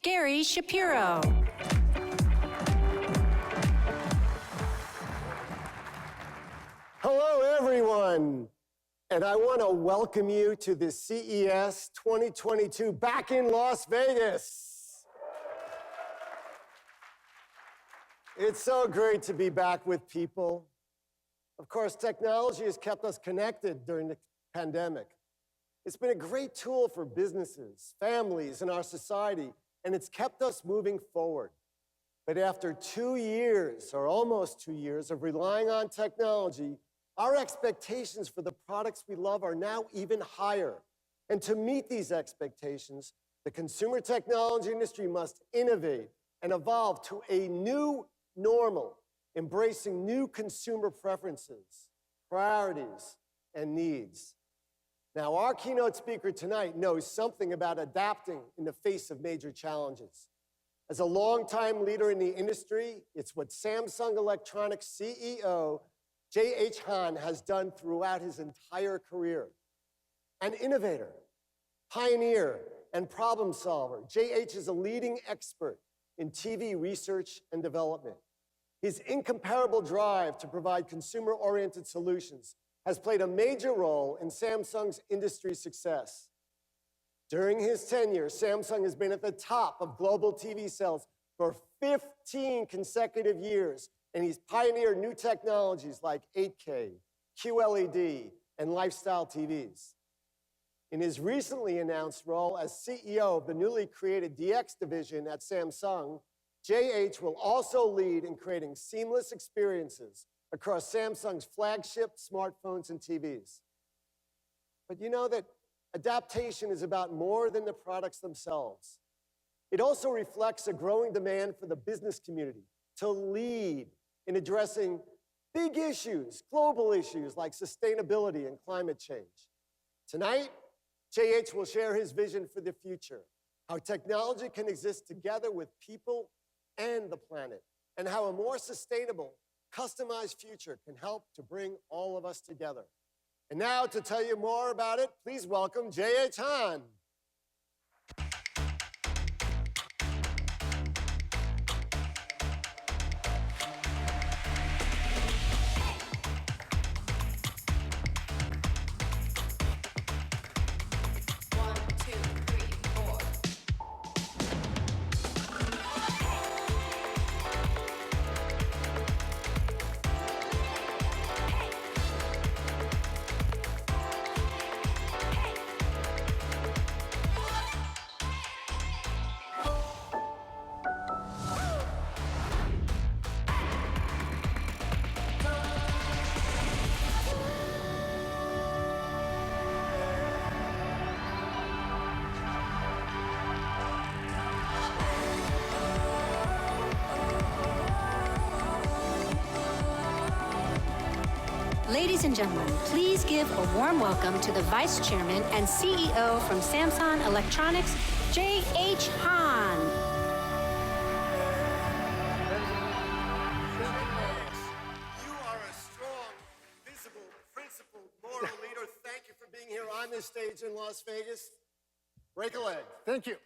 Gary Shaphiro. Hello, everyone. And I want to welcome you to the CES 2022 back in Las Vegas. It's so great to be back with people. Of course, technology has kept us connected during the pandemic. It's been a great tool for businesses, families, and our society, and it's kept us moving forward. But after 2 years, or almost 2 years, of relying on technology, our expectations for the products we love are now even higher. And to meet these expectations, the consumer technology industry must innovate and evolve to a new normal, embracing new consumer preferences, priorities, and needs. Now, our keynote speaker tonight knows something about adapting in the face of major challenges. As a longtime leader in the industry, it's what Samsung Electronics CEO J.H. Han has done throughout his entire career. An innovator, pioneer, and problem solver, J.H. is a leading expert in TV research and development. His incomparable drive to provide consumer-oriented solutions has played a major role in Samsung's industry success. During his tenure, Samsung has been at the top of global TV sales for 15 consecutive years, and he's pioneered new technologies like 8K, QLED, and lifestyle TVs. In his recently announced role as CEO of the newly created DX division at Samsung, J.H. will also lead in creating seamless experiences across Samsung's flagship smartphones and TVs. But you know that adaptation is about more than the products themselves. It also reflects a growing demand for the business community to lead in addressing big issues, global issues like sustainability and climate change. Tonight, J.H. will share his vision for the future, how technology can exist together with people and the planet, and how a more sustainable, customized future can help to bring all of us together. And now, to tell you more about it, please welcome J.H. Han. Ladies and gentlemen, please give a warm welcome to the Vice Chairman and CEO from Samsung Electronics, J.H. Han. You are a strong, visible, principled, moral leader. Thank you for being here on this stage in Las Vegas. Break a leg. Thank you.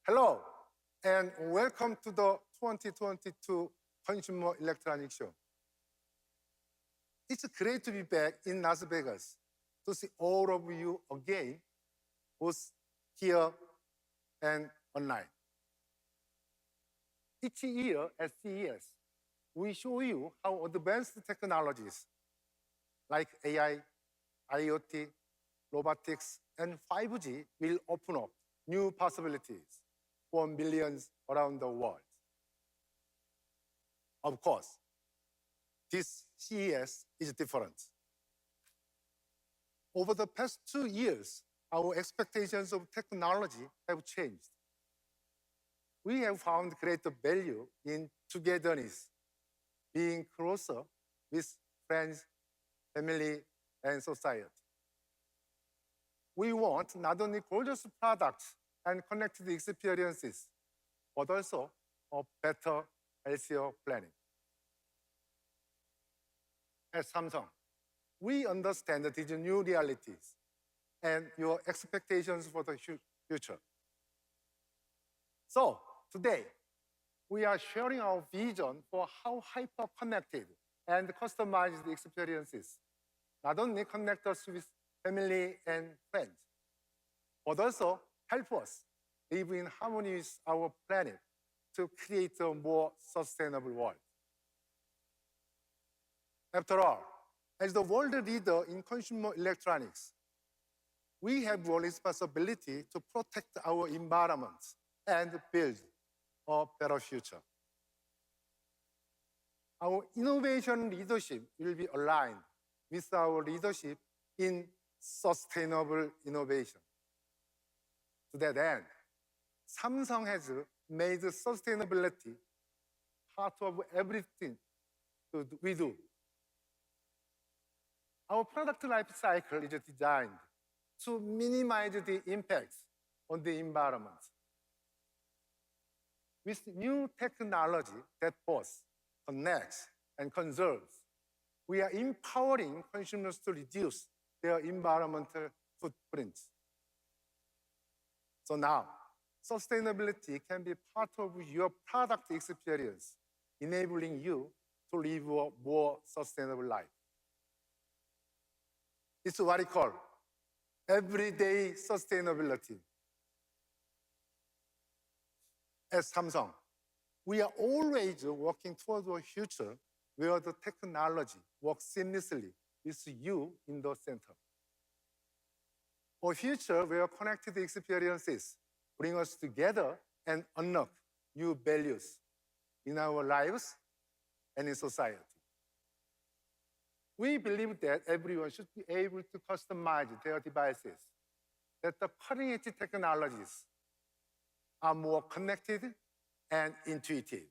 Hello, and welcome to the 2022 Consumer Electronics Show. It's great to be back in Las Vegas to see all of you again, both here and online. Each year at CES, we show you how advanced technologies like AI, IoT, robotics, and 5G will open up new possibilities for millions around the world. Of course, this CES is different. Over the past 2 years, our expectations of technology have changed. We have found greater value in togetherness, being closer with friends, family, and society. We want not only gorgeous products and connected experiences, but also a better, healthier planet. At Samsung, we understand these new realities and your expectations for the future. So today, we are sharing our vision for how hyper-connected and customized experiences not only connect us with family and friends, but also help us live in harmony with our planet to create a more sustainable world. After all, as the world leader in consumer electronics, we have a responsibility to protect our environment and build a better future. Our innovation leadership will be aligned with our leadership in sustainable innovation. To that end, Samsung has made sustainability part of everything we do. Our product life cycle is designed to minimize the impacts on the environment. With new technology that both connects and conserves, we are empowering consumers to reduce their environmental footprints. So now, sustainability can be part of your product experience, enabling you to live a more sustainable life. It's what we call everyday sustainability. At Samsung, we are always working towards a future where the technology works seamlessly with you in the center. A future where connected experiences bring us together and unlock new values in our lives and in society. We believe that everyone should be able to customize their devices, that the cutting-edge technologies are more connected and intuitive.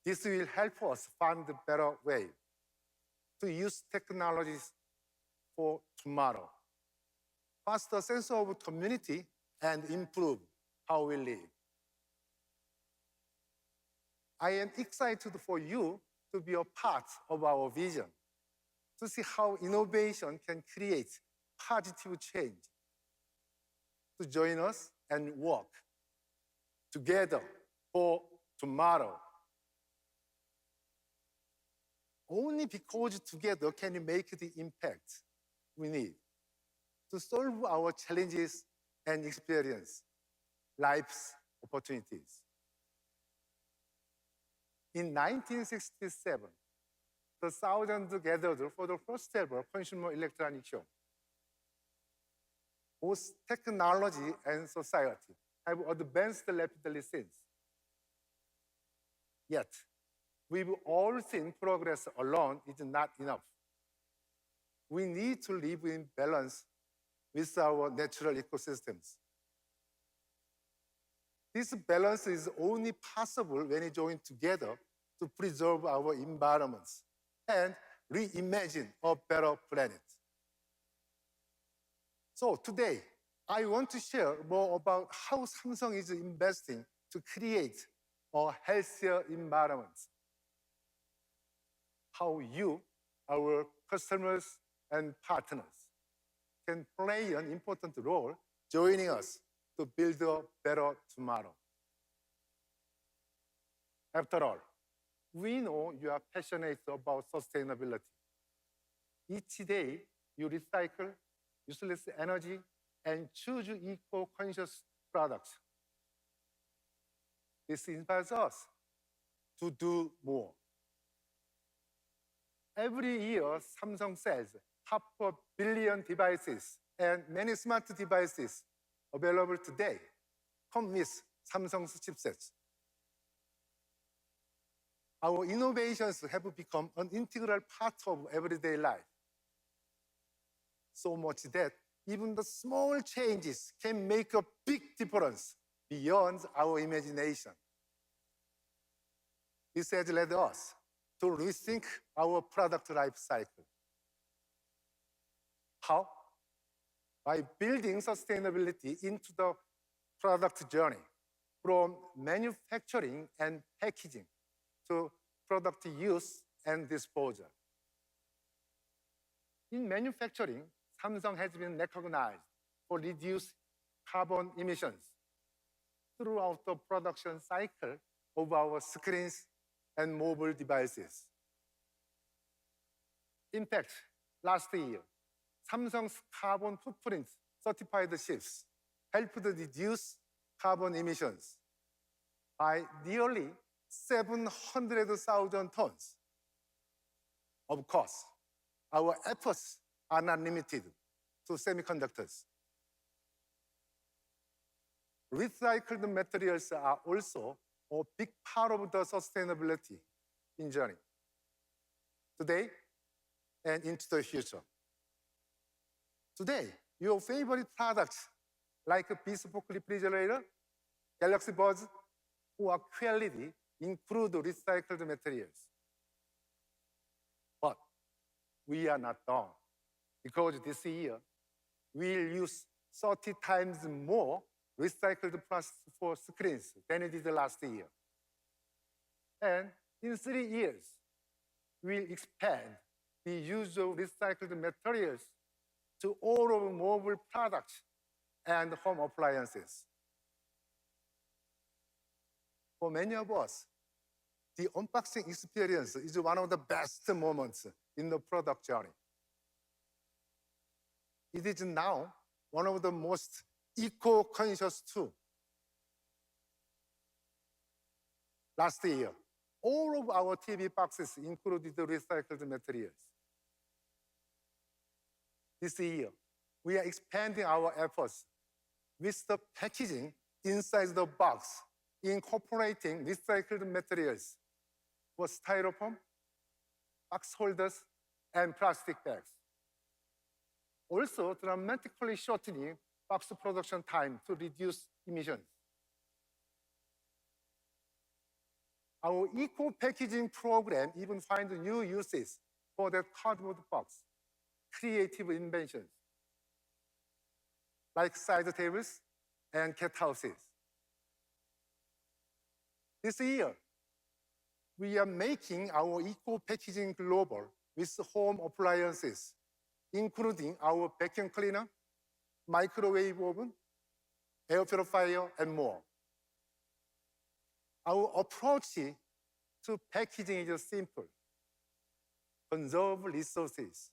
This will help us find a better way to use technologies for tomorrow, foster a sense of community, and improve how we live. I am excited for you to be a part of our vision, to see how innovation can create positive change, to join us and work together for tomorrow. Only because together can we make the impact we need to solve our challenges and experience life's opportunities. In 1967, the thousands gathered for the first ever consumer electronics show. Both technology and society have advanced rapidly since. Yet, we've all seen progress alone is not enough. We need to live in balance with our natural ecosystems. This balance is only possible when we join together to preserve our environments and reimagine a better planet. So today, I want to share more about how Samsung is investing to create a healthier environment. How you, our customers and partners, can play an important role joining us to build a better tomorrow. After all, we know you are passionate about sustainability. Each day, you recycle useless energy and choose eco-conscious products. This inspires us to do more. Every year, Samsung sells 500 million devices, and many smart devices available today come with Samsung's chipsets. Our innovations have become an integral part of everyday life. So much that even the small changes can make a big difference beyond our imagination. This has led us to rethink our product life cycle. How? By building sustainability into the product journey, from manufacturing and packaging to product use and disposal. In manufacturing, Samsung has been recognized for reduced carbon emissions throughout the production cycle of our screens and mobile devices. In fact, last year, Samsung's carbon footprint certified chips helped reduce carbon emissions by nearly 700,000 tons. Of course, our efforts are not limited to semiconductors. Recycled materials are also a big part of the sustainability journey today and into the future. Today, your favorite products like Bespoke refrigerator, Galaxy Buds, or Quality include recycled materials. But we are not done, because this year we'll use 30 times more recycled plastic for screens than it did last year. And in 3 years, we'll expand the use of recycled materials to all of mobile products and home appliances. For many of us, the unboxing experience is one of the best moments in the product journey. It is now one of the most eco-conscious too. Last year, all of our TV boxes included recycled materials. This year, we are expanding our efforts with the packaging inside the box, incorporating recycled materials for styrofoam, box holders, and plastic bags. Also, dramatically shortening box production time to reduce emissions. Our eco-packaging program even finds new uses for that cardboard box, creative inventions, like side tables and cat houses. This year, we are making our eco-packaging global with home appliances, including our vacuum cleaner, microwave oven, air purifier, and more. Our approach to packaging is simple: conserve resources,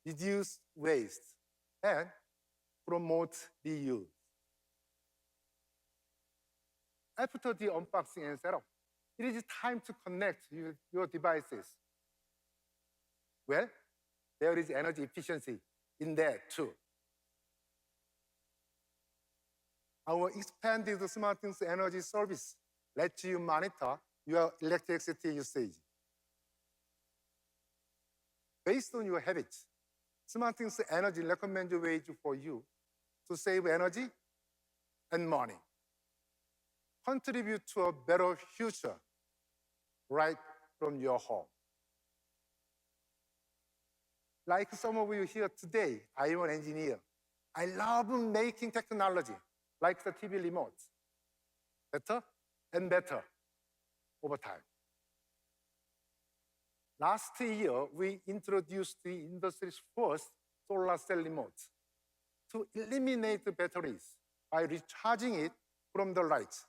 reduce waste, and promote reuse. After the unboxing and setup, it is time to connect your devices. Well, there is energy efficiency in that too. Our expanded SmartThings energy service lets you monitor your electricity usage. Based on your habits, SmartThings energy recommends ways for you to save energy and money, contribute to a better future right from your home. Like some of you here today, I am an engineer. I love making technology, like the TV remote, better and better over time. Last year, we introduced the industry's first solar cell remote to eliminate the batteries by recharging it from the lights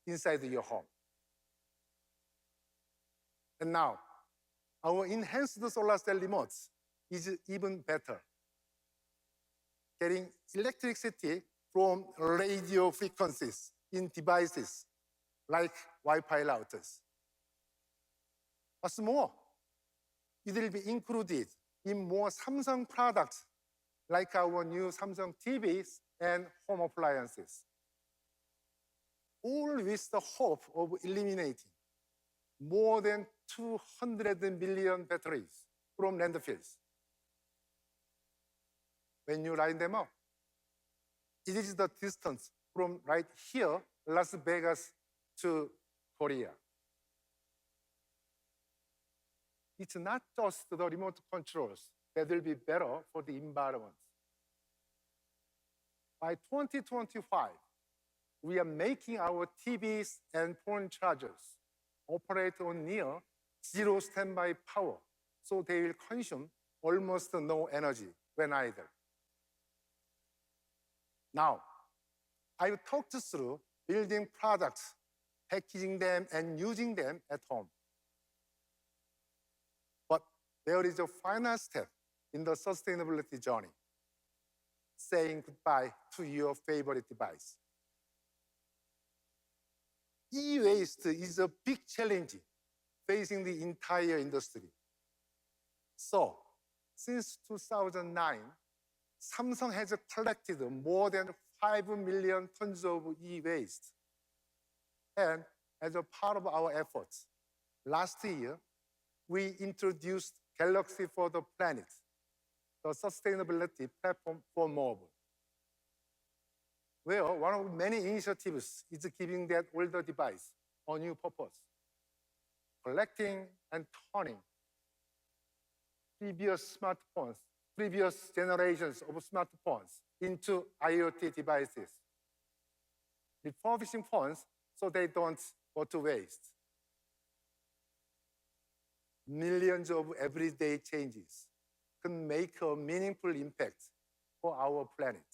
inside your home. And now, our enhanced solar cell remotes is even better, getting electricity from radio frequencies in devices like Wi-Fi routers. What's more, it will be included in more Samsung products like our new Samsung TVs and home appliances, all with the hope of eliminating more than 200 million batteries from landfills. When you line them up, it is the distance from right here, Las Vegas, to Korea. It's not just the remote controls that will be better for the environment. By 2025, we are making our TVs and phone chargers operate on near zero standby power, so they will consume almost no energy when idle. Now, I've talked through building products, packaging them, and using them at home. But there is a final step in the sustainability journey, saying goodbye to your favorite device. E-waste is a big challenge facing the entire industry. So, since 2009, Samsung has collected more than 5 million tons of e-waste. And as a part of our efforts, last year, we introduced Galaxy for the Planet, the sustainability platform for mobile, where one of many initiatives is giving that older device a new purpose, collecting and turning previous generations of smartphones into IoT devices, refurbishing phones so they don't go to waste. Millions of everyday changes can make a meaningful impact for our planet.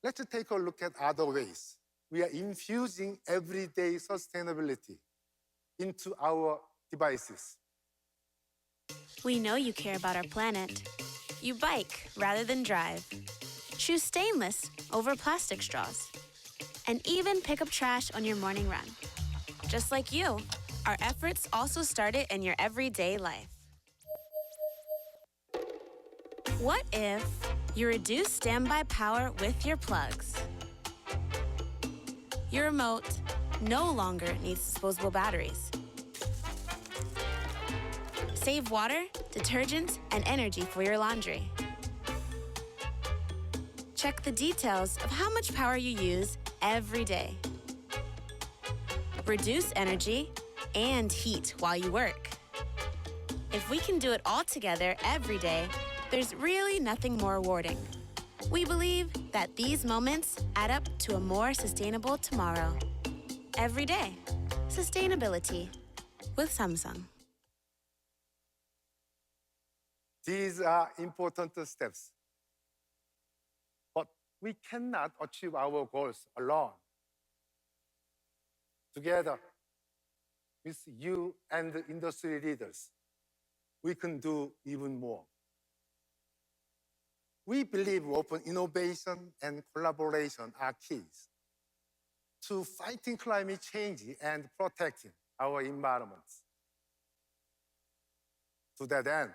Let's take a look at other ways we are infusing everyday sustainability into our devices. We know you care about our planet. You bike rather than drive. Choose stainless over plastic straws. And even pick up trash on your morning run. Just like you, our efforts also started in your everyday life. What if you reduce standby power with your plugs? Your remote no longer needs disposable batteries. Save water, detergent, and energy for your laundry. Check the details of how much power you use every day. Reduce energy and heat while you work. If we can do it all together every day, there's really nothing more rewarding. We believe that these moments add up to a more sustainable tomorrow. Every day, sustainability with Samsung. These are important steps. But we cannot achieve our goals alone. Together with you and the industry leaders, we can do even more. We believe open innovation and collaboration are keys to fighting climate change and protecting our environment. To that end,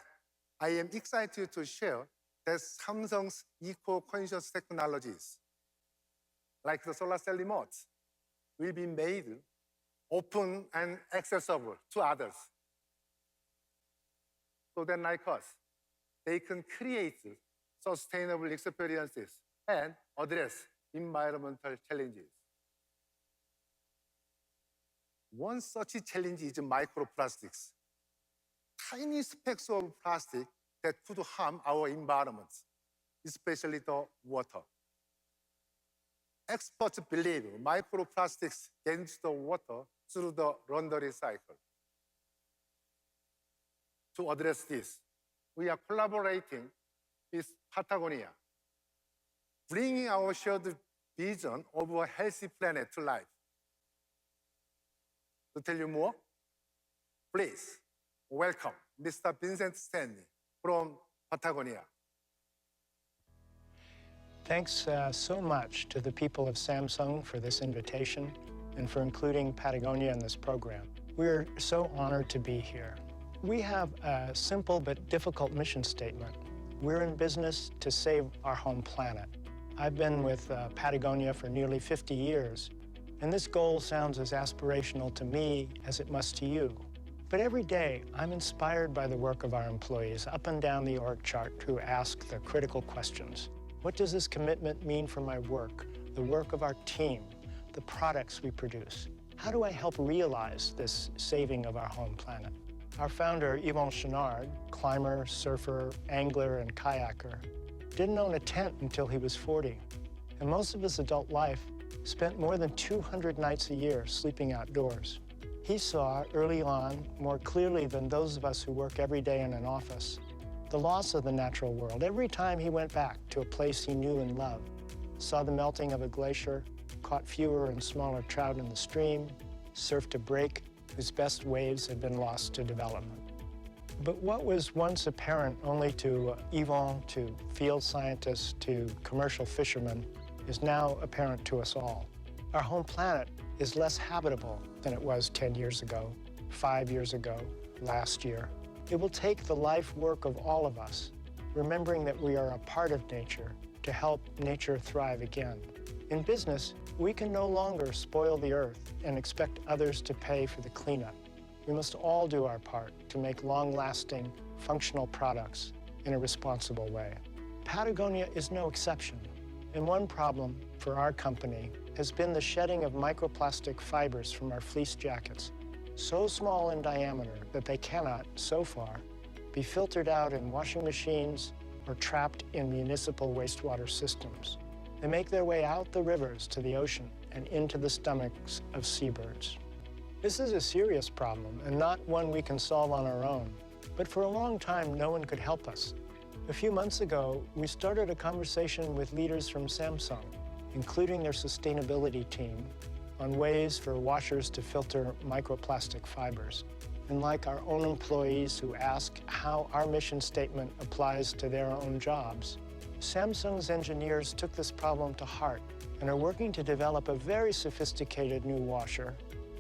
I am excited to share that Samsung's eco-conscious technologies, like the solar cell remote, will be made open and accessible to others. So that, like us, they can create sustainable experiences and address environmental challenges. One such challenge is microplastics, tiny specks of plastic that could harm our environment, especially the water. Experts believe microplastics get into the water through the laundry cycle. To address this, we are collaborating with Patagonia, bringing our shared vision of a healthy planet to life. To tell you more, please welcome Mr. Vincent Stanley from Patagonia. Thanks so much to the people of Samsung for this invitation and for including Patagonia in this program. We're so honored to be here. We have a simple but difficult mission statement. We're in business to save our home planet. I've been with Patagonia for nearly 50 years, and this goal sounds as aspirational to me as it must to you. But every day, I'm inspired by the work of our employees up and down the org chart who ask the critical questions. What does this commitment mean for my work, the work of our team, the products we produce? How do I help realize this saving of our home planet? Our founder, Yvon Chouinard, climber, surfer, angler, and kayaker, didn't own a tent until he was 40. And most of his adult life spent more than 200 nights a year sleeping outdoors. He saw early on, more clearly than those of us who work every day in an office, the loss of the natural world every time he went back to a place he knew and loved, saw the melting of a glacier, caught fewer and smaller trout in the stream, surfed a break whose best waves had been lost to development. But what was once apparent only to Yvon, to field scientists, to commercial fishermen, is now apparent to us all. Our home planet is less habitable than it was 10 years ago, 5 years ago, last year. It will take the life work of all of us, remembering that we are a part of nature, to help nature thrive again. In business, we can no longer spoil the earth and expect others to pay for the cleanup. We must all do our part to make long-lasting, functional products in a responsible way. Patagonia is no exception. And one problem for our company has been the shedding of microplastic fibers from our fleece jackets, so small in diameter that they cannot, so far, be filtered out in washing machines or trapped in municipal wastewater systems. They make their way out the rivers to the ocean and into the stomachs of seabirds. This is a serious problem and not one we can solve on our own. But for a long time, no one could help us. A few months ago, we started a conversation with leaders from Samsung, including their sustainability team, on ways for washers to filter microplastic fibers. And like our own employees who ask how our mission statement applies to their own jobs, Samsung's engineers took this problem to heart and are working to develop a very sophisticated new washer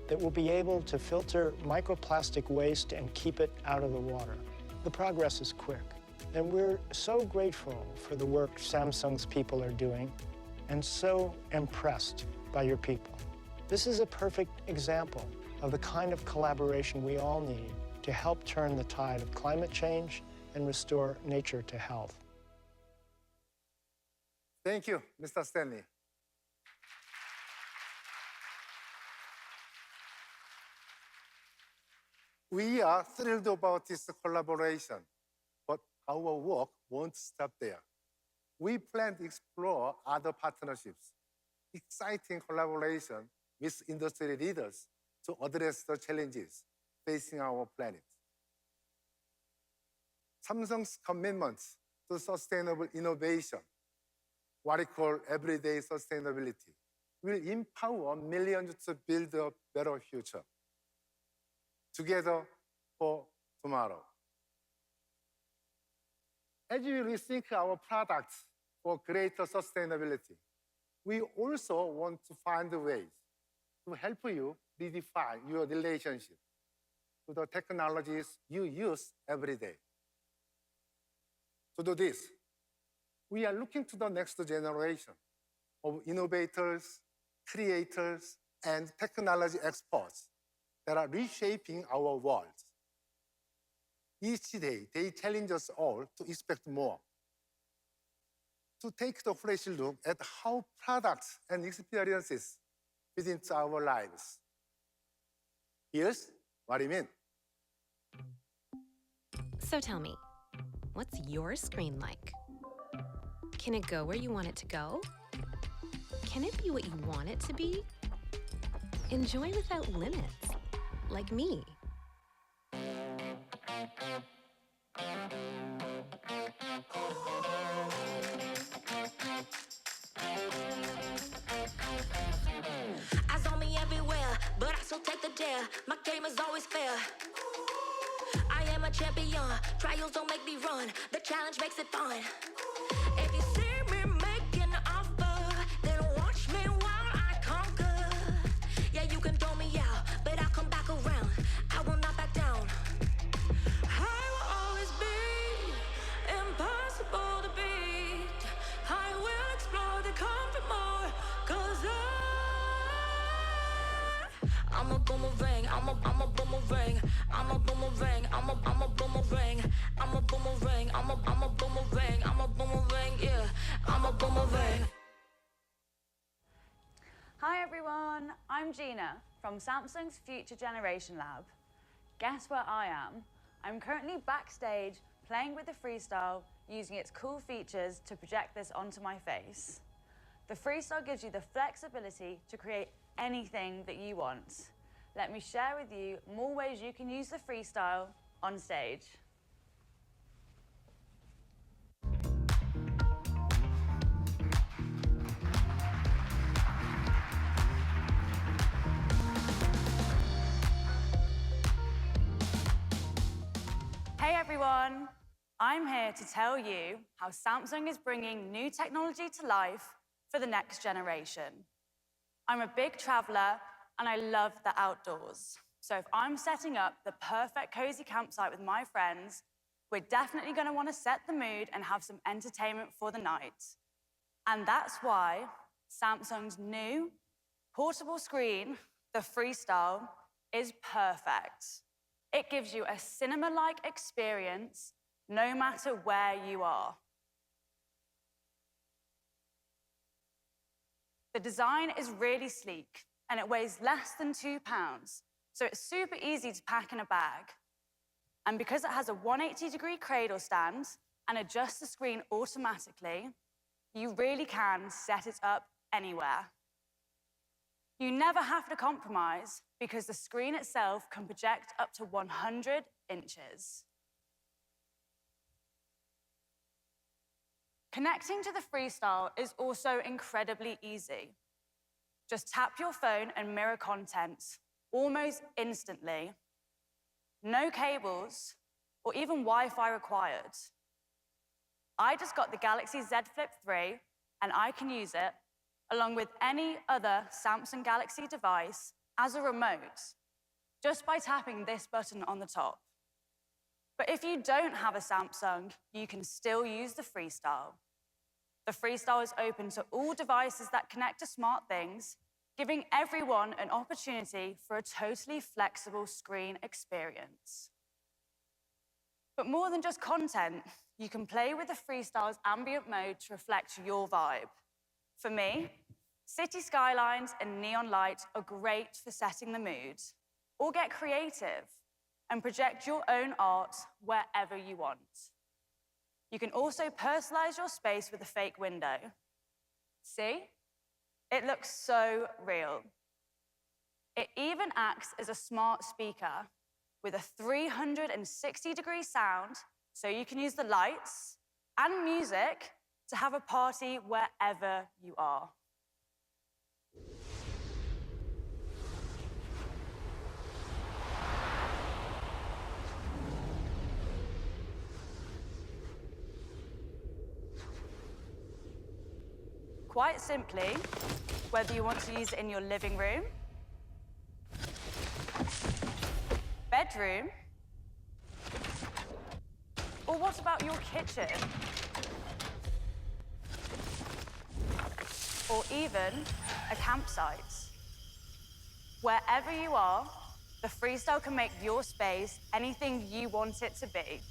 that will be able to filter microplastic waste and keep it out of the water. The progress is quick, and we're so grateful for the work Samsung's people are doing and so impressed by your people. This is a perfect example of the kind of collaboration we all need to help turn the tide of climate change and restore nature to health. Thank you, Mr. Stanley. We are thrilled about this collaboration, but our work won't stop there. We plan to explore other partnerships, exciting collaboration with industry leaders to address the challenges facing our planet. Samsung's commitment to sustainable innovation, what we call everyday sustainability, will empower millions to build a better future. Together for tomorrow. As we rethink our products for greater sustainability, we also want to find ways to help you redefine your relationship to the technologies you use every day. To do this, we are looking to the next generation of innovators, creators, and technology experts that are reshaping our world. Each day, they challenge us all to expect more, to take the fresh look at how products and experiences fit into our lives. Here's what I mean. So tell me, what's your screen like? Can it go where you want it to go? Can it be what you want it to be? Enjoy without limits, like me. Eyes on me everywhere, but I still take the dare. My game is always fair. I am a champion. Trials don't make me run. The challenge makes it fun. If you see me make an offer, then watch me while I conquer. Yeah, you can throw me out, but I'll come back around. I will not back down. I will always be impossible to beat. I will explore the comfort more, 'cause I'm a boomerang, I'm a boomerang, I'm a boomerang, I'm a boomerang, I'm a boomerang, I'm a boomerang, I'm a boomerang, yeah, I'm a boomerang. Hi everyone, I'm Gina from Samsung's Future Generation Lab. Guess where I am? I'm currently backstage playing with the Freestyle, using its cool features to project this onto my face. The Freestyle gives you the flexibility to create anything that you want. let me share with you more ways you can use the Freestyle on stage. Hey everyone, I'm here to tell you how Samsung is bringing new technology to life for the next generation. I'm a big traveler and I love the outdoors. So if I'm setting up the perfect cozy campsite with my friends, we're definitely going to want to set the mood and have some entertainment for the night. And that's why Samsung's new portable screen, the Freestyle, is perfect. It gives you a cinema-like experience no matter where you are. The design is really sleek and it weighs less than 2 pounds, so it's super easy to pack in a bag. And because it has a 180-degree cradle stand and adjusts the screen automatically, you really can set it up anywhere. You never have to compromise because the screen itself can project up to 100 inches. Connecting to the Freestyle is also incredibly easy. Just tap your phone and mirror content almost instantly. No cables or even Wi-Fi required. I just got the Galaxy Z Flip 3 and I can use it along with any other Samsung Galaxy device as a remote, just by tapping this button on the top. But if you don't have a Samsung, you can still use the Freestyle. The Freestyle is open to all devices that connect to SmartThings, giving everyone an opportunity for a totally flexible screen experience. But more than just content, you can play with the Freestyle's ambient mode to reflect your vibe. For me, city skylines and neon lights are great for setting the mood. Or get creative and project your own art wherever you want. You can also personalize your space with a fake window. See? It looks so real. It even acts as a smart speaker with a 360-degree sound, so you can use the lights and music to have a party wherever you are. Quite simply, whether you want to use it in your living room, bedroom, or what about your kitchen? Or even a campsite. Wherever you are, the Freestyle can make your space anything you want it to be.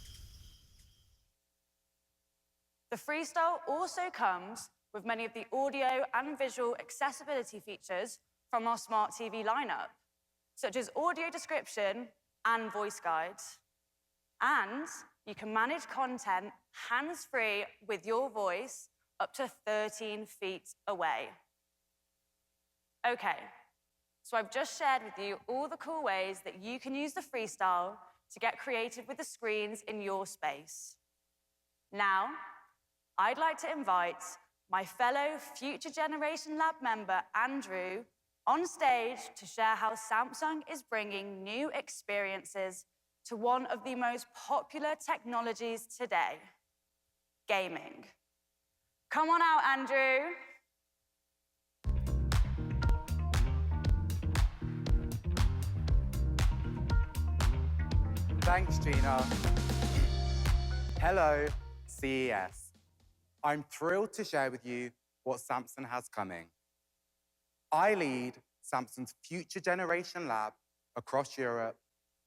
The Freestyle also comes with many of the audio and visual accessibility features from our smart TV lineup, such as audio description and voice guides. And you can manage content hands-free with your voice up to 13 feet away. Okay, so I've just shared with you all the cool ways that you can use the Freestyle to get creative with the screens in your space. Now, I'd like to invite my fellow Future Generation Lab member, Andrew, on stage to share how Samsung is bringing new experiences to one of the most popular technologies today, gaming. Come on out, Andrew. Thanks, Gina. Hello, CES. I'm thrilled to share with you what Samsung has coming. I lead Samsung's Future Generation Lab across Europe,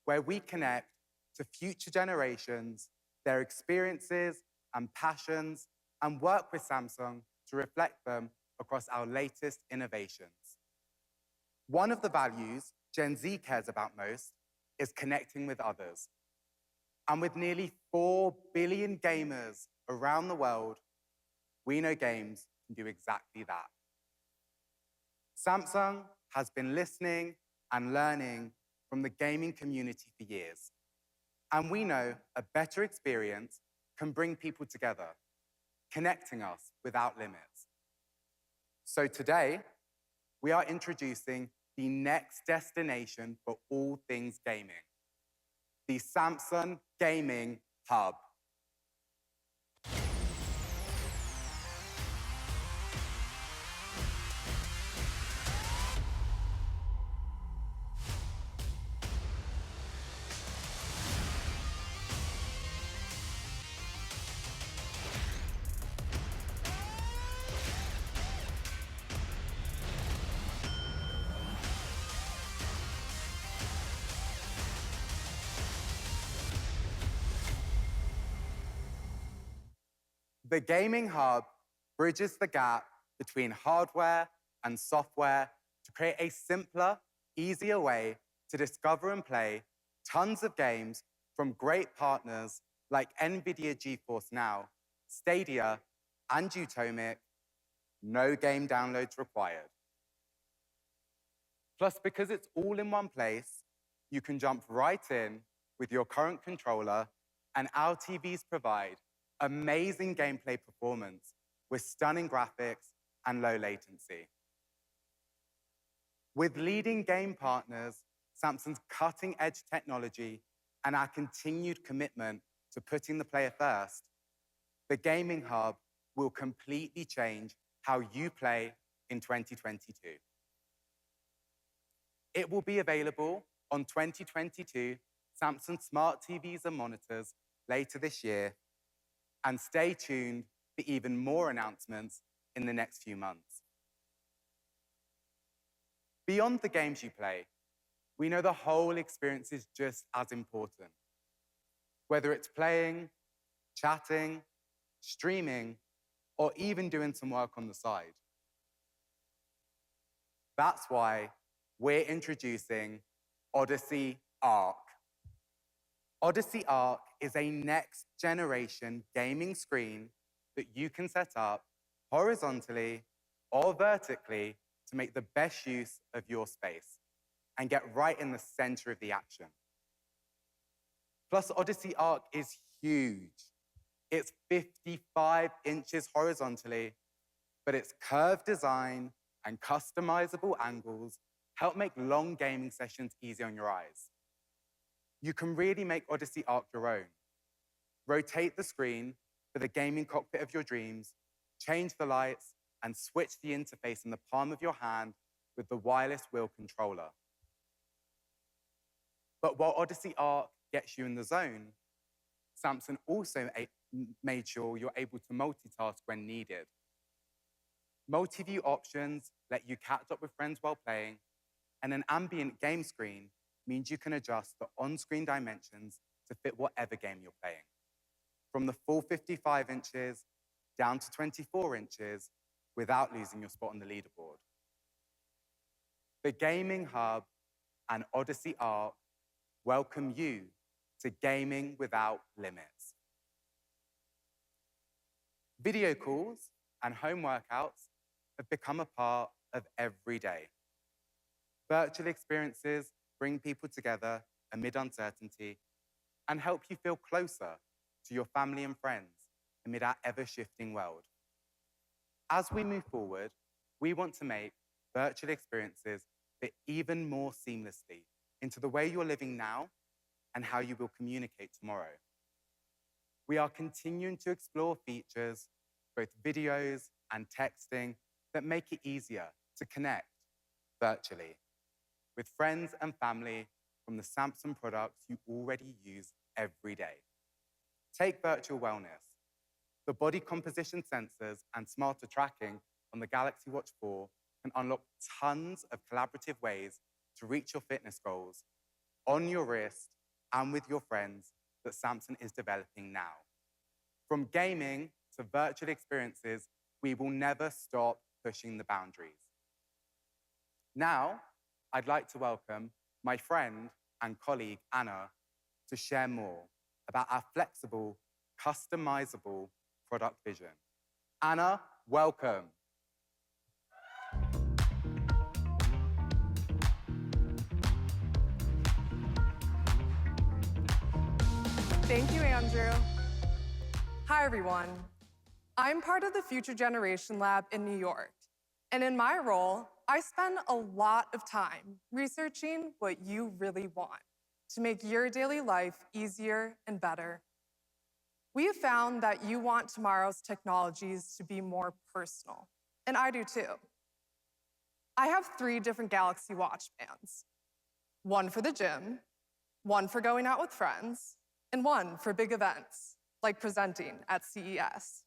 where we connect to future generations, their experiences and passions, and work with Samsung to reflect them across our latest innovations. One of the values Gen Z cares about most is connecting with others. And with nearly 4 billion gamers around the world, we know games can do exactly that. Samsung has been listening and learning from the gaming community for years. And we know a better experience can bring people together, connecting us without limits. So today, we are introducing the next destination for all things gaming, the Samsung Gaming Hub. The Gaming Hub bridges the gap between hardware and software to create a simpler, easier way to discover and play tons of games from great partners like NVIDIA GeForce Now, Stadia, and YouMake. No game downloads required. Plus, because it's all in one place, you can jump right in with your current controller, and our TVs provide amazing gameplay performance with stunning graphics and low latency. With leading game partners, Samsung's cutting-edge technology, and our continued commitment to putting the player first, the Gaming Hub will completely change how you play in 2022. It will be available on 2022 Samsung Smart TVs and monitors later this year, and stay tuned for even more announcements in the next few months. Beyond the games you play, we know the whole experience is just as important. Whether it's playing, chatting, streaming, or even doing some work on the side. That's why we're introducing Odyssey Ark. Odyssey Ark is a next-generation gaming screen that you can set up horizontally or vertically to make the best use of your space and get right in the center of the action. Plus, Odyssey Ark is huge. It's 55 inches horizontally, but its curved design and customizable angles help make long gaming sessions easy on your eyes. You can really make Odyssey Ark your own. Rotate the screen for the gaming cockpit of your dreams, change the lights, and switch the interface in the palm of your hand with the wireless wheel controller. But while Odyssey Ark gets you in the zone, Samsung also made sure you're able to multitask when needed. Multi-view options let you catch up with friends while playing, and an ambient game screen means you can adjust the on-screen dimensions to fit whatever game you're playing, from the full 55 inches down to 24 inches without losing your spot on the leaderboard. The Gaming Hub and Odyssey Ark welcome you to gaming without limits. Video calls and home workouts have become a part of every day. Virtual experiences bring people together amid uncertainty and help you feel closer to your family and friends amid our ever-shifting world. As we move forward, we want to make virtual experiences fit even more seamlessly into the way you're living now and how you will communicate tomorrow. We are continuing to explore features, both videos and texting, that make it easier to connect virtually with friends and family from the Samsung products you already use every day. Take virtual wellness. The body composition sensors and smarter tracking on the Galaxy Watch 4 can unlock tons of collaborative ways to reach your fitness goals on your wrist and with your friends that Samsung is developing now. From gaming to virtual experiences, we will never stop pushing the boundaries. Now, I'd like to welcome my friend and colleague, Anna, to share more about our flexible, customizable product vision. Anna, welcome. Thank you, Andrew. Hi, everyone. I'm part of the Future Generation Lab in New York. And in my role, I spend a lot of time researching what you really want to make your daily life easier and better. We have found that you want tomorrow's technologies to be more personal, and I do too. I have 3 different Galaxy Watch bands. One for the gym, one for going out with friends, and one for big events, like presenting at CES.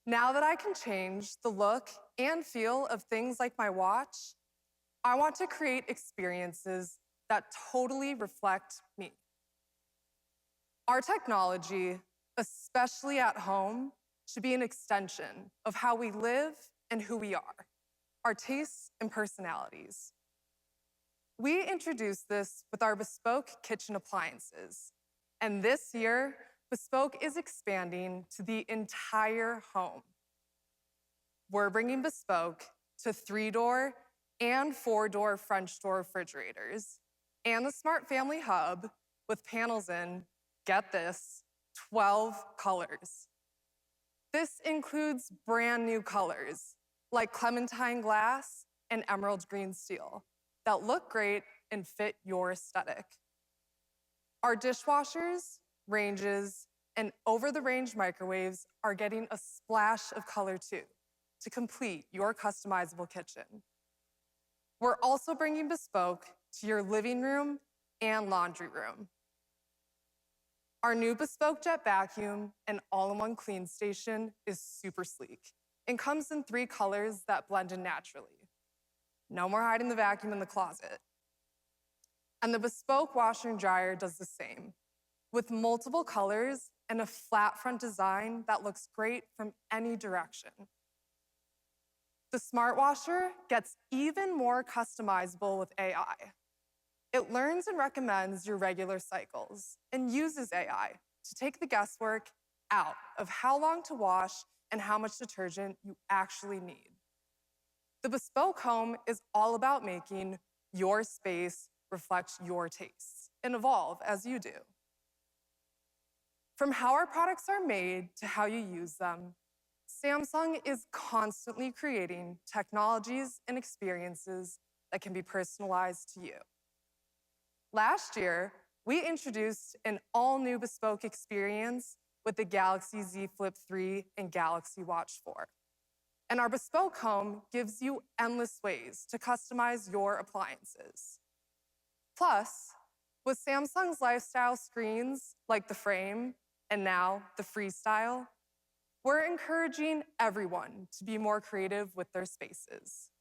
Now that I can change the look and feel of things like my watch, I want to create experiences that totally reflect me. Our technology, especially at home, should be an extension of how we live and who we are, our tastes and personalities. We introduced this with our Bespoke kitchen appliances, and this year, Bespoke is expanding to the entire home. We're bringing Bespoke to 3-door and 4-door French door refrigerators and the Smart Family Hub with panels in, get this, 12 colors. This includes brand new colors like clementine glass and emerald green steel that look great and fit your aesthetic. Our dishwashers, ranges, and over-the-range microwaves are getting a splash of color too to complete your customizable kitchen. We're also bringing Bespoke to your living room and laundry room. Our new Bespoke Jet vacuum and all-in-one clean station is super sleek and comes in 3 colors that blend in naturally. No more hiding the vacuum in the closet. And the Bespoke washer and dryer does the same, with multiple colors and a flat front design that looks great from any direction. The Smart Washer gets even more customizable with AI. It learns and recommends your regular cycles and uses AI to take the guesswork out of how long to wash and how much detergent you actually need. The Bespoke Home is all about making your space reflect your tastes and evolve as you do. From how our products are made to how you use them, Samsung is constantly creating technologies and experiences that can be personalized to you. Last year, we introduced an all-new Bespoke experience with the Galaxy Z Flip 3 and Galaxy Watch 4. And our Bespoke Home gives you endless ways to customize your appliances. Plus, with Samsung's lifestyle screens like the Frame and now the Freestyle, we're encouraging everyone to be more creative with their spaces.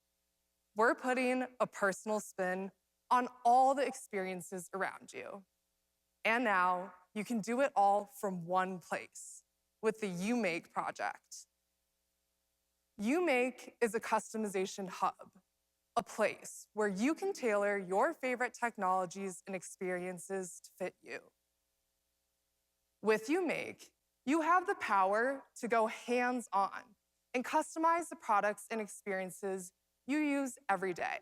We're putting a personal spin on all the experiences around you. And now you can do it all from one place with the YouMake project. YouMake is a customization hub, a place where you can tailor your favorite technologies and experiences to fit you. With YouMake, you have the power to go hands-on and customize the products and experiences you use every day.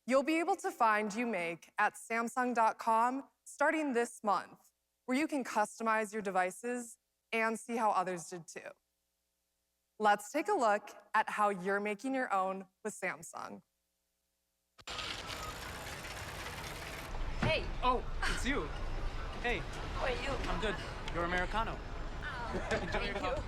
You'll be able to find YouMake at Samsung.com starting this month, where you can customize your devices and see how others did too. Let's take a look at how you're making your own with Samsung. Hey! Oh, it's you. Hey. How are you? I'm good. You're Americano. Enjoy your coffee.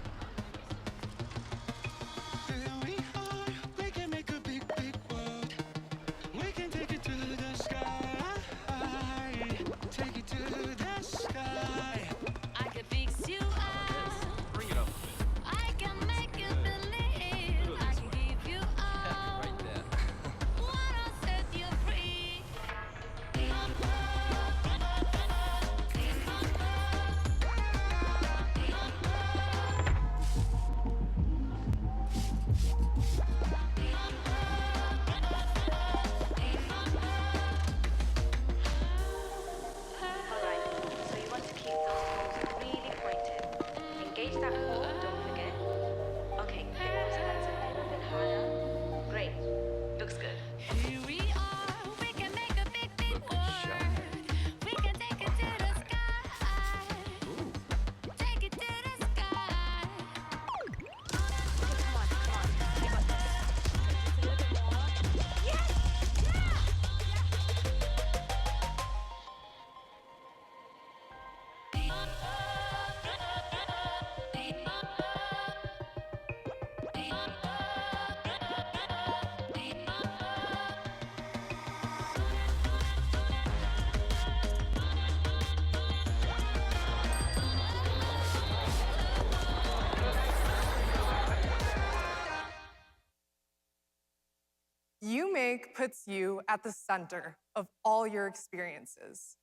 YouMake puts you at the center of all your experiences.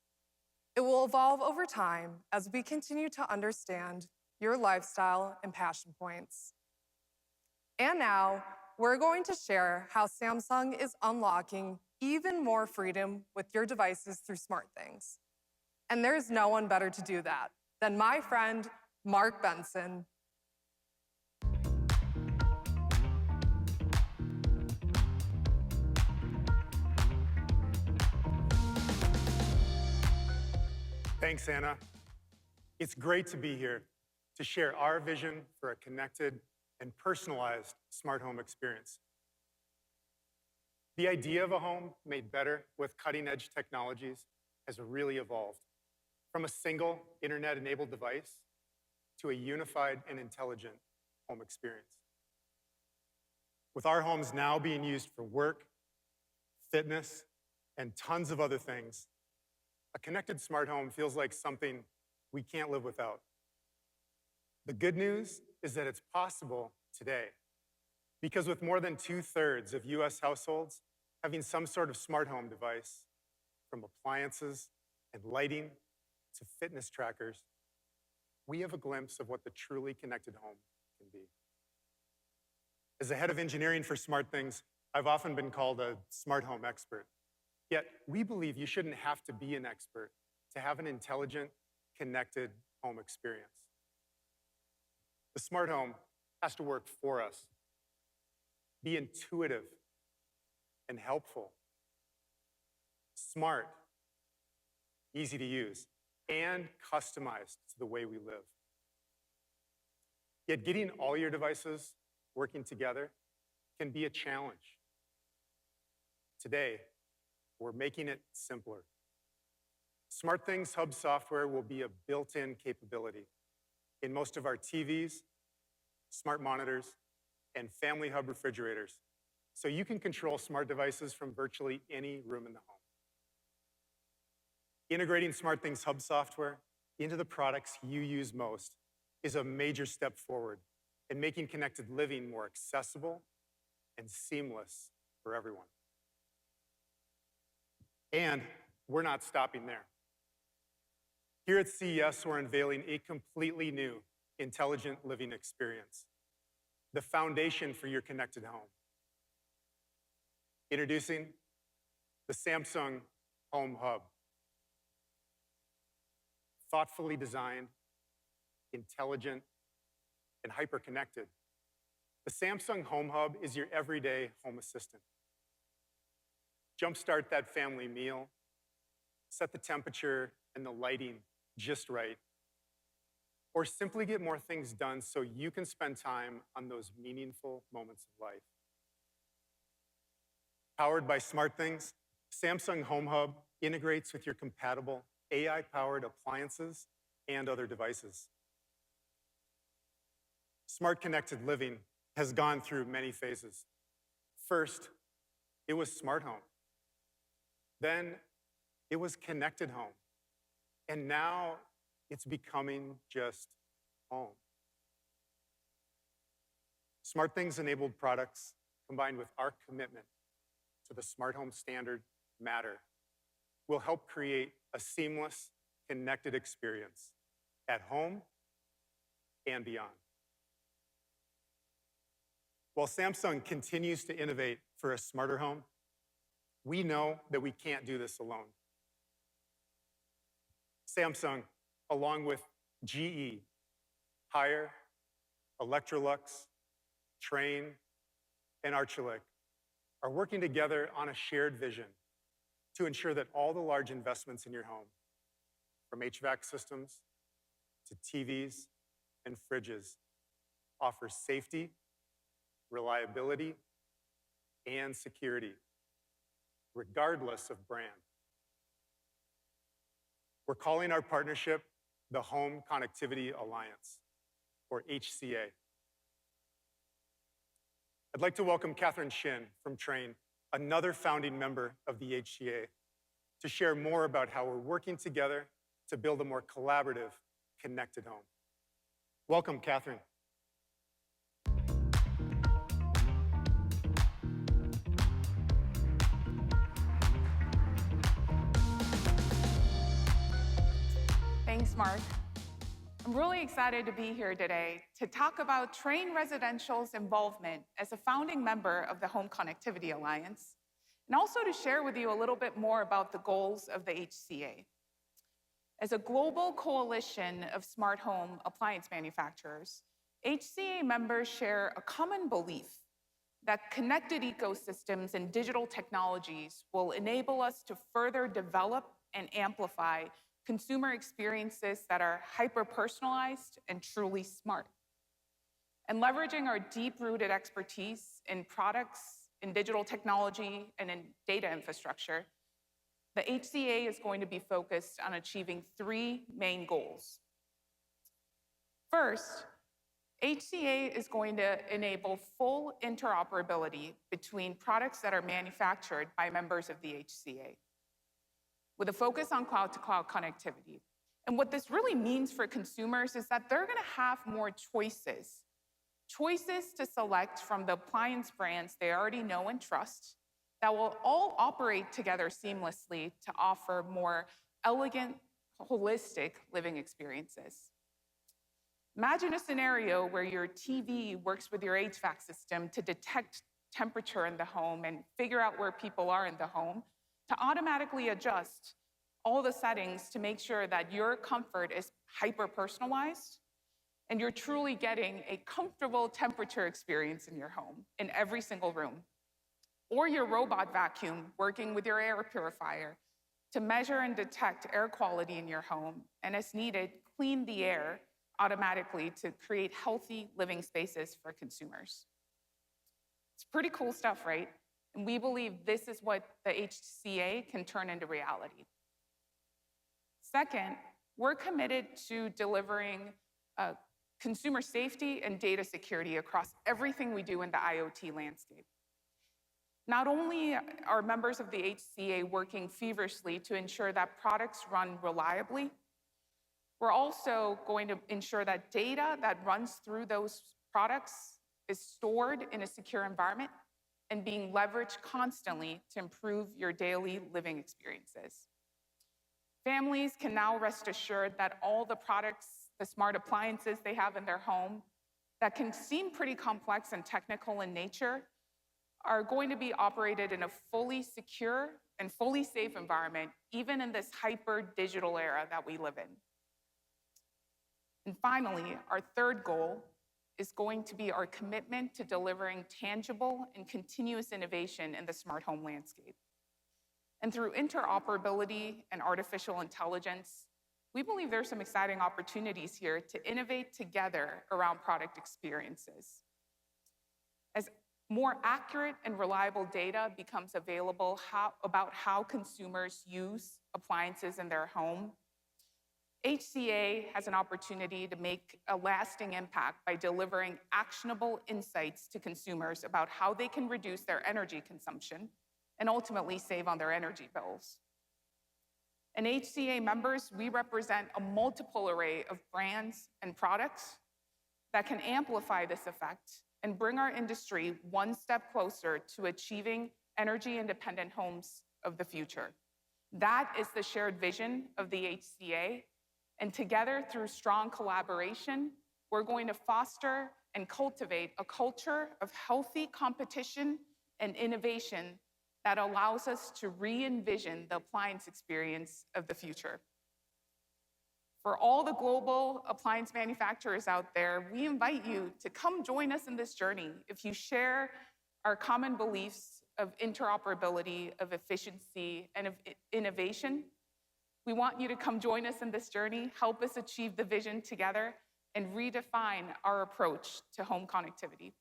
It will evolve over time as we continue to understand your lifestyle and passion points. And now, we're going to share how Samsung is unlocking even more freedom with your devices through SmartThings. And there's no one better to do that than my friend, Mark Benson. Thanks, Anna. It's great to be here to share our vision for a connected and personalized smart home experience. The idea of a home made better with cutting-edge technologies has really evolved from a single internet-enabled device to a unified and intelligent home experience. With our homes now being used for work, fitness, and tons of other things, a connected smart home feels like something we can't live without. The good news is that it's possible today, because with more than 2/3 of US households having some sort of smart home device, from appliances and lighting to fitness trackers, we have a glimpse of what the truly connected home can be. As the head of engineering for SmartThings, I've often been called a smart home expert. Yet, we believe you shouldn't have to be an expert to have an intelligent, connected home experience. The smart home has to work for us, be intuitive and helpful, smart, easy to use, and customized to the way we live. Yet getting all your devices working together can be a challenge. Today, we're making it simpler. SmartThings Hub software will be a built-in capability in most of our TVs, smart monitors, and Family Hub refrigerators, so you can control smart devices from virtually any room in the home. Integrating SmartThings Hub software into the products you use most is a major step forward in making connected living more accessible and seamless for everyone. And we're not stopping there. Here at CES, we're unveiling a completely new intelligent living experience, the foundation for your connected home. Introducing the Samsung Home Hub. Thoughtfully designed, intelligent, and hyper-connected, the Samsung Home Hub is your everyday home assistant. Jumpstart that family meal, set the temperature and the lighting just right, or simply get more things done so you can spend time on those meaningful moments of life. Powered by SmartThings, Samsung Home Hub integrates with your compatible AI-powered appliances and other devices. Smart connected living has gone through many phases. First, it was smart home. Then it was connected home. And now it's becoming just home. SmartThings enabled products combined with our commitment to the smart home standard Matter will help create a seamless, connected experience at home and beyond. While Samsung continues to innovate for a smarter home, we know that we can't do this alone. Samsung, along with GE, Haier, Electrolux, Trane, and Arçelik, are working together on a shared vision to ensure that all the large investments in your home, from HVAC systems to TVs and fridges, offer safety, reliability, and security, regardless of brand. We're calling our partnership the Home Connectivity Alliance, or HCA. I'd like to welcome Catherine Shin from Trane, another founding member of the HCA, to share more about how we're working together to build a more collaborative, connected home. Welcome, Catherine. Thanks, Mark. I'm really excited to be here today to talk about Train Residential's involvement as a founding member of the Home Connectivity Alliance, and also to share with you a little bit more about the goals of the HCA. As a global coalition of smart home appliance manufacturers, HCA members share a common belief that connected ecosystems and digital technologies will enable us to further develop and amplify consumer experiences that are hyper-personalized and truly smart. And leveraging our deep-rooted expertise in products, in digital technology, and in data infrastructure, the HCA is going to be focused on achieving 3 main goals. First, HCA is going to enable full interoperability between products that are manufactured by members of the HCA, with a focus on cloud-to-cloud connectivity. And what this really means for consumers is that they're gonna have more choices to select from the appliance brands they already know and trust that will all operate together seamlessly to offer more elegant, holistic living experiences. Imagine a scenario where your TV works with your HVAC system to detect temperature in the home and figure out where people are in the home, to automatically adjust all the settings to make sure that your comfort is hyper-personalized and you're truly getting a comfortable temperature experience in your home, in every single room. Or your robot vacuum working with your air purifier to measure and detect air quality in your home, and as needed, clean the air automatically to create healthy living spaces for consumers. It's pretty cool stuff, right? And we believe this is what the HCA can turn into reality. Second, we're committed to delivering consumer safety and data security across everything we do in the IoT landscape. Not only are members of the HCA working feverishly to ensure that products run reliably, we're also going to ensure that data that runs through those products is stored in a secure environment and being leveraged constantly to improve your daily living experiences. Families can now rest assured that all the products, the smart appliances they have in their home that can seem pretty complex and technical in nature are going to be operated in a fully secure and fully safe environment, even in this hyper-digital era that we live in. And finally, our third goal is going to be our commitment to delivering tangible and continuous innovation in the smart home landscape. And through interoperability and artificial intelligence, we believe there's some exciting opportunities here to innovate together around product experiences. As more accurate and reliable data becomes available about how consumers use appliances in their home, HCA has an opportunity to make a lasting impact by delivering actionable insights to consumers about how they can reduce their energy consumption and ultimately save on their energy bills. And HCA members, we represent a multiple array of brands and products that can amplify this effect and bring our industry one step closer to achieving energy-independent homes of the future. That is the shared vision of the HCA. And together, through strong collaboration, we're going to foster and cultivate a culture of healthy competition and innovation that allows us to re-envision the appliance experience of the future. For all the global appliance manufacturers out there, we invite you to come join us in this journey if you share our common beliefs of interoperability, of efficiency, and of innovation. We want you to come join us in this journey, help us achieve the vision together, and redefine our approach to home connectivity.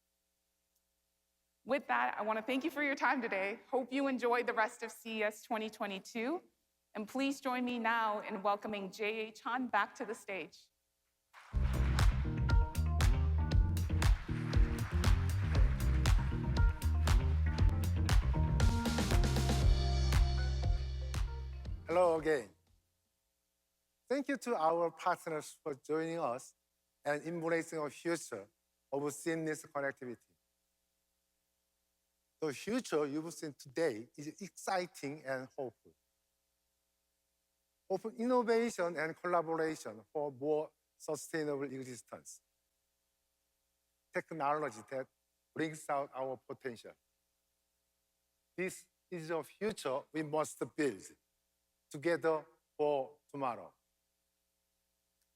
With that, I want to thank you for your time today. Hope you enjoyed the rest of CES 2022. And please join me now in welcoming J.H. Han back to the stage. Hello again. Thank you to our partners for joining us and embracing a future of seamless connectivity. The future you've seen today is exciting and hopeful. of innovation and collaboration for more sustainable existence. Technology that brings out our potential. This is a future we must build together for tomorrow.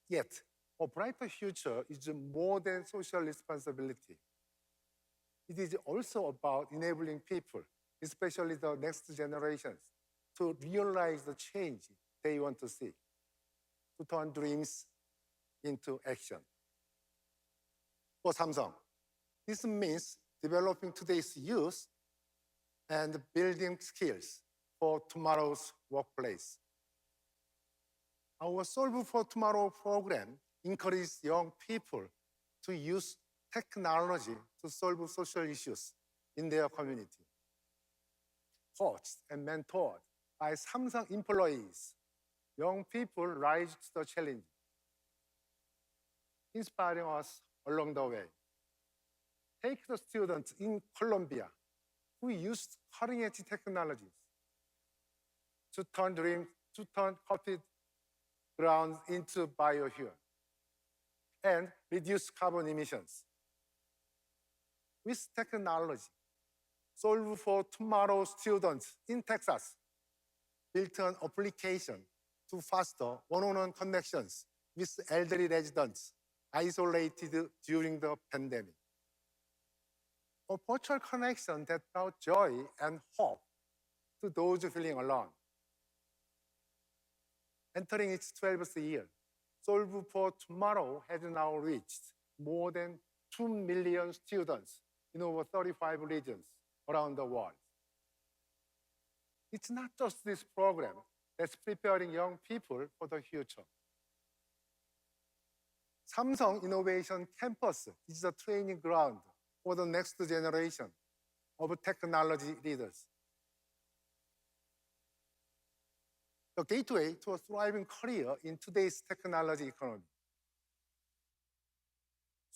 Yet, a brighter future is more than social responsibility. It is also about enabling people, especially the next generations, to realize the change they want to see, to turn dreams into action. For Samsung, this means developing today's youth and building skills for tomorrow's workplace. Our Solve for Tomorrow program encourages young people to use technology to solve social issues in their community. Coached and mentored by Samsung employees, young people rise to the challenge, inspiring us along the way. Take the students in Colombia who used cutting-edge technologies to turn coffee grounds into biofuel and reduce carbon emissions. With technology, Solve for Tomorrow students in Texas built an application to foster one-on-one connections with elderly residents isolated during the pandemic. A virtual connection that brought joy and hope to those feeling alone. Entering its 12th year, Solve for Tomorrow has now reached more than 2 million students in over 35 regions around the world. It's not just this program that's preparing young people for the future. Samsung Innovation Campus is a training ground for the next generation of technology leaders. The gateway to a thriving career in today's technology economy.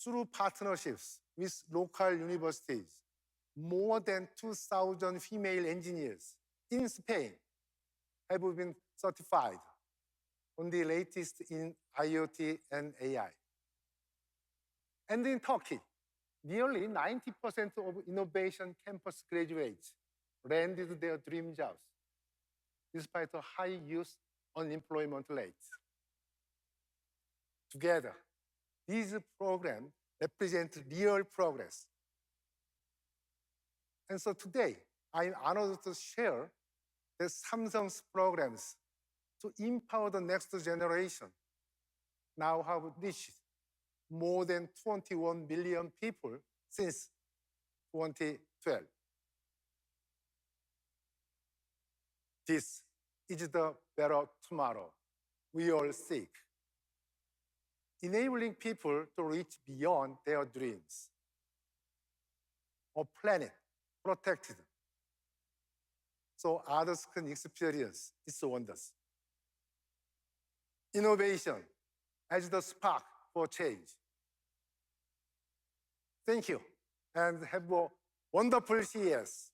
Through partnerships with local universities, more than 2,000 female engineers in Spain have been certified on the latest in IoT and AI. And in Turkey, nearly 90% of innovation campus graduates landed their dream jobs, despite a high youth unemployment rate. Together, these programs represent real progress. And so today, I'm honored to share that Samsung's programs to empower the next generation now have reached more than 21 million people since 2012. This is the better tomorrow we all seek, enabling people to reach beyond their dreams. A planet protected so others can experience its wonders. Innovation as the spark for change. Thank you, and have a wonderful CES.